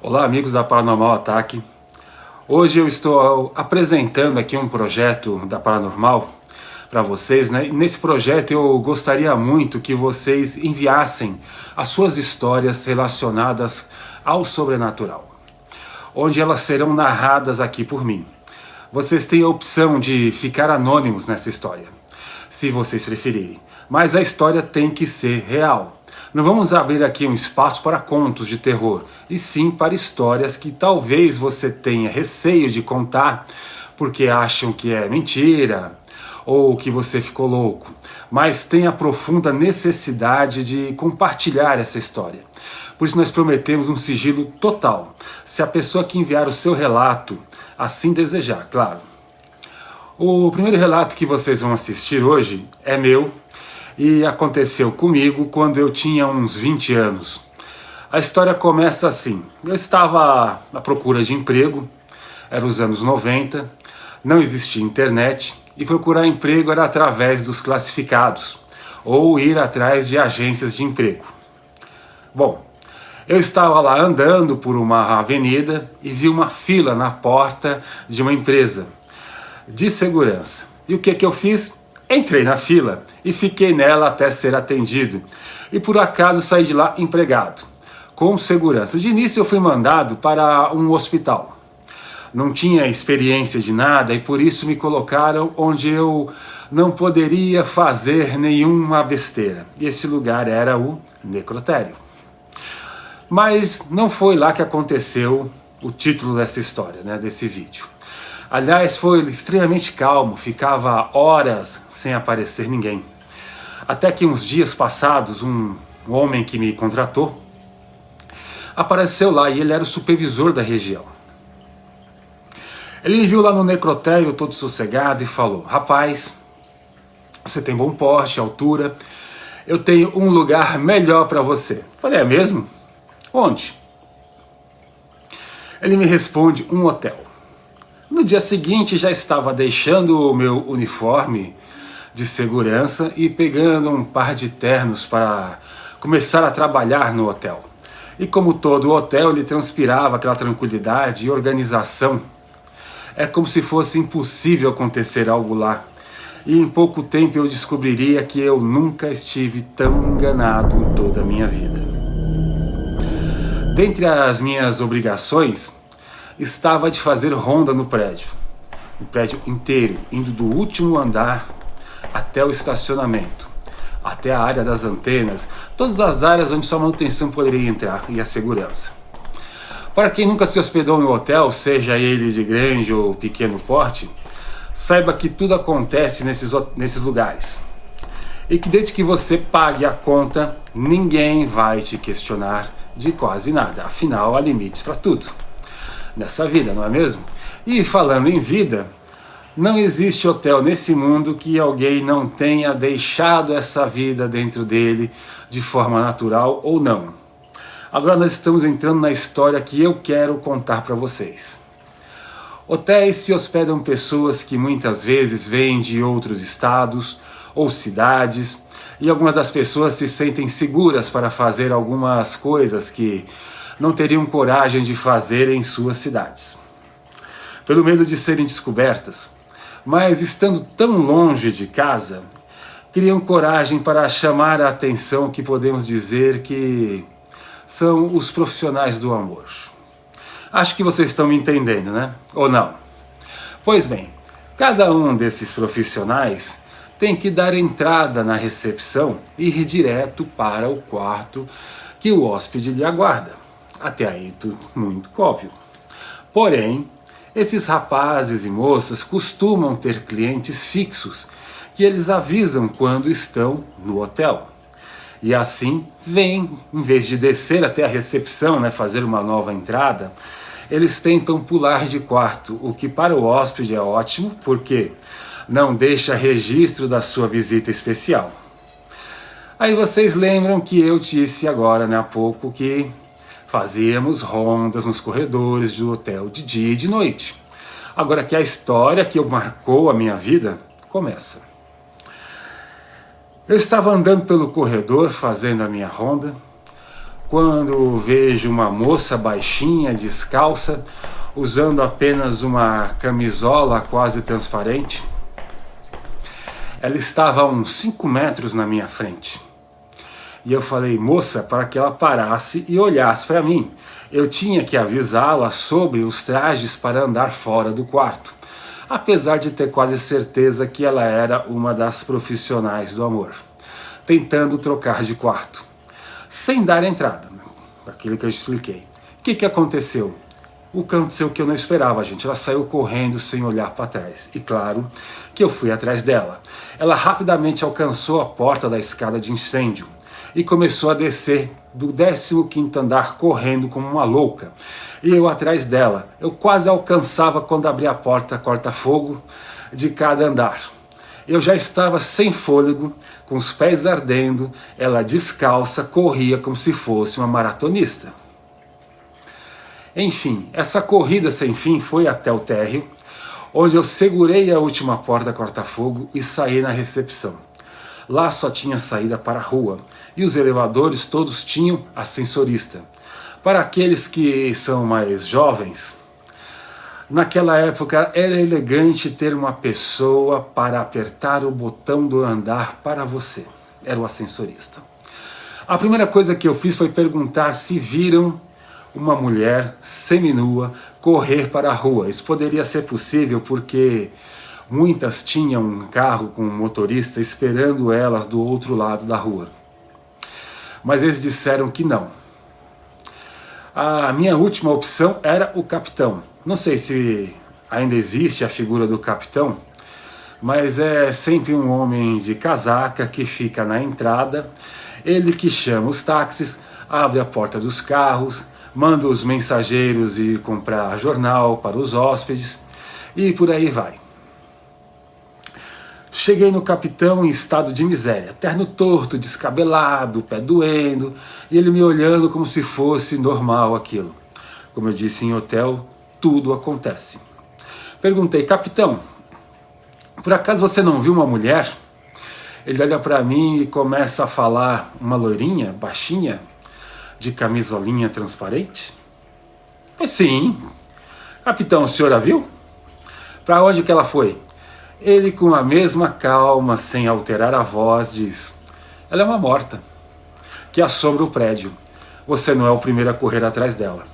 Olá, amigos da Paranormal Ataque. Hoje eu estou apresentando aqui um projeto da Paranormal para vocês, né? E nesse projeto eu gostaria muito que vocês enviassem as suas histórias relacionadas ao sobrenatural, onde elas serão narradas aqui por mim. Vocês têm a opção de ficar anônimos nessa história, se vocês preferirem, mas a história tem que ser real. Não vamos abrir aqui um espaço para contos de terror, e sim para histórias que talvez você tenha receio de contar, porque acham que é mentira, ou que você ficou louco, mas tem a profunda necessidade de compartilhar essa história. Por isso nós prometemos um sigilo total, se a pessoa que enviar o seu relato assim desejar, claro. O primeiro relato que vocês vão assistir hoje é meu, e aconteceu comigo quando eu tinha uns 20 anos. A história começa assim: eu estava à procura de emprego, era os anos 90, não existia internet, e procurar emprego era através dos classificados, ou ir atrás de agências de emprego. Bom, eu estava lá andando por uma avenida e vi uma fila na porta de uma empresa de segurança. E o que eu fiz? Entrei na fila e fiquei nela até ser atendido. E por acaso saí de lá empregado, com segurança. De início eu fui mandado para um hospital. Não tinha experiência de nada e por isso me colocaram onde eu não poderia fazer nenhuma besteira. E esse lugar era o necrotério. Mas não foi lá que aconteceu o título dessa história, né, desse vídeo. Aliás, foi extremamente calmo, ficava horas sem aparecer ninguém. Até que uns dias passados, um homem que me contratou apareceu lá e ele era o supervisor da região. Ele me viu lá no necrotério todo sossegado e falou: rapaz, você tem bom porte, altura, eu tenho um lugar melhor para você. Falei: é mesmo? Onde? Ele me responde: um hotel. No dia seguinte já estava deixando o meu uniforme de segurança e pegando um par de ternos para começar a trabalhar no hotel. E como todo hotel, ele transpirava aquela tranquilidade e organização. É como se fosse impossível acontecer algo lá. E em pouco tempo eu descobriria que eu nunca estive tão enganado em toda a minha vida. Dentre as minhas obrigações, estava de fazer ronda no prédio inteiro, indo do último andar até o estacionamento, até a área das antenas, todas as áreas onde sua manutenção poderia entrar e a segurança. Para quem nunca se hospedou em um hotel, seja ele de grande ou pequeno porte, saiba que tudo acontece nesses lugares. E que desde que você pague a conta, ninguém vai te questionar de quase nada, afinal há limites para tudo nessa vida, não é mesmo? E falando em vida, não existe hotel nesse mundo que alguém não tenha deixado essa vida dentro dele de forma natural ou não. Agora nós estamos entrando na história que eu quero contar para vocês. Hotéis se hospedam pessoas que muitas vezes vêm de outros estados ou cidades, e algumas das pessoas se sentem seguras para fazer algumas coisas que não teriam coragem de fazer em suas cidades, pelo medo de serem descobertas, mas estando tão longe de casa, criam coragem para chamar a atenção que podemos dizer que são os profissionais do amor. Acho que vocês estão me entendendo, né? Ou não? Pois bem, cada um desses profissionais tem que dar entrada na recepção e ir direto para o quarto que o hóspede lhe aguarda. Até aí tudo muito óbvio. Porém, esses rapazes e moças costumam ter clientes fixos que eles avisam quando estão no hotel. E assim, vêm, em vez de descer até a recepção, né, fazer uma nova entrada, eles tentam pular de quarto, o que para o hóspede é ótimo, porque não deixa registro da sua visita especial. Aí vocês lembram que eu disse agora, né, há pouco, que fazíamos rondas nos corredores do hotel de dia e de noite. Agora que a história que marcou a minha vida começa. Eu estava andando pelo corredor fazendo a minha ronda, quando vejo uma moça baixinha, descalça, usando apenas uma camisola quase transparente. Ela estava a uns 5 metros na minha frente. E eu falei, moça, para que ela parasse e olhasse para mim. Eu tinha que avisá-la sobre os trajes para andar fora do quarto, apesar de ter quase certeza que ela era uma das profissionais do amor, tentando trocar de quarto, sem dar entrada, aquilo que eu expliquei. O que aconteceu? Aconteceu que eu não esperava, gente. Ela saiu correndo sem olhar para trás. E claro que eu fui atrás dela. Ela rapidamente alcançou a porta da escada de incêndio e começou a descer do 15º andar correndo como uma louca. E eu atrás dela. Eu quase alcançava quando abri a porta corta-fogo de cada andar. Eu já estava sem fôlego, com os pés ardendo. Ela descalça, corria como se fosse uma maratonista. Enfim, essa corrida sem fim foi até o térreo, onde eu segurei a última porta corta-fogo e saí na recepção. Lá só tinha saída para a rua, e os elevadores todos tinham ascensorista. Para aqueles que são mais jovens, naquela época era elegante ter uma pessoa para apertar o botão do andar para você. Era o ascensorista. A primeira coisa que eu fiz foi perguntar se viram uma mulher seminua correr para a rua. Isso poderia ser possível porque muitas tinham um carro com um motorista esperando elas do outro lado da rua. Mas eles disseram que não. A minha última opção era o capitão. Não sei se ainda existe a figura do capitão, mas é sempre um homem de casaca que fica na entrada, ele que chama os táxis, abre a porta dos carros, manda os mensageiros ir comprar jornal para os hóspedes e por aí vai. Cheguei no capitão em estado de miséria, terno torto, descabelado, pé doendo, e ele me olhando como se fosse normal aquilo. Como eu disse, em hotel tudo acontece. Perguntei, capitão, por acaso você não viu uma mulher? Ele olha para mim e começa a falar, uma loirinha, baixinha, de camisolinha transparente? Falei, sim. Capitão, o senhor a viu? Para onde que ela foi? Ele, com a mesma calma, sem alterar a voz, diz, ela é uma morta, que assombra o prédio. Você não é o primeiro a correr atrás dela.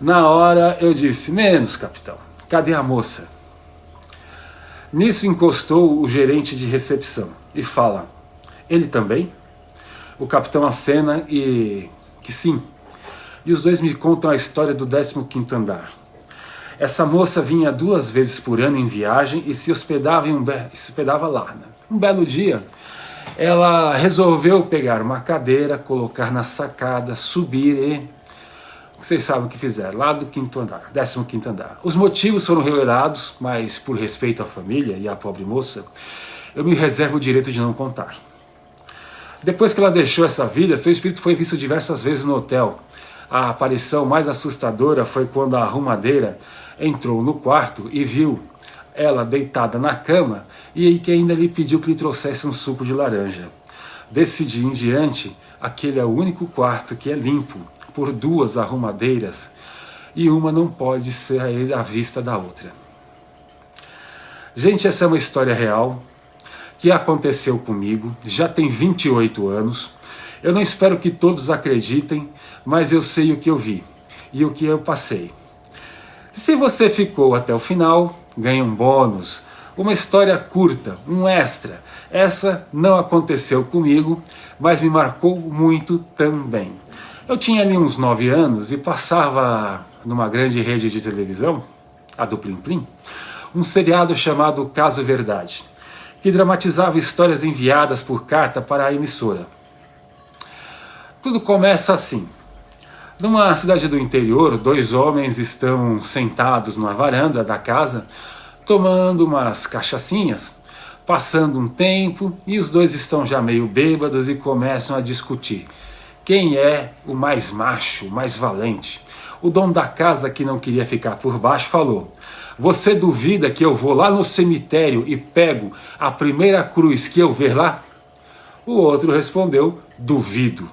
Na hora eu disse, menos, capitão. Cadê a moça? Nisso encostou o gerente de recepção e fala, ele também? O capitão acena e que sim. E os dois me contam a história do 15º andar. Essa moça vinha 2 vezes por ano em viagem e se hospedava lá. Né? Um belo dia, ela resolveu pegar uma cadeira, colocar na sacada, subir e... Vocês sabem o que fizeram, lá do 5º andar, 15º andar. Os motivos foram revelados, mas por respeito à família e à pobre moça, eu me reservo o direito de não contar. Depois que ela deixou essa vida, seu espírito foi visto diversas vezes no hotel. A aparição mais assustadora foi quando a arrumadeira entrou no quarto e viu ela deitada na cama e que ainda lhe pediu que lhe trouxesse um suco de laranja. Desse dia em diante, aquele é o único quarto que é limpo por 2 arrumadeiras e uma não pode sair à vista da outra. Gente, essa é uma história real que aconteceu comigo, já tem 28 anos. Eu não espero que todos acreditem, mas eu sei o que eu vi e o que eu passei. Se você ficou até o final, ganha um bônus, uma história curta, um extra. Essa não aconteceu comigo, mas me marcou muito também. Eu tinha ali uns 9 anos e passava numa grande rede de televisão, a do Plim Plim, um seriado chamado Caso Verdade, que dramatizava histórias enviadas por carta para a emissora. Tudo começa assim. Numa cidade do interior, 2 homens estão sentados numa varanda da casa, tomando umas cachaçinhas, passando um tempo, e os 2 estão já meio bêbados e começam a discutir. Quem é o mais macho, mais valente? O dono da casa, que não queria ficar por baixo, falou, você duvida que eu vou lá no cemitério e pego a primeira cruz que eu ver lá? O outro respondeu, duvido.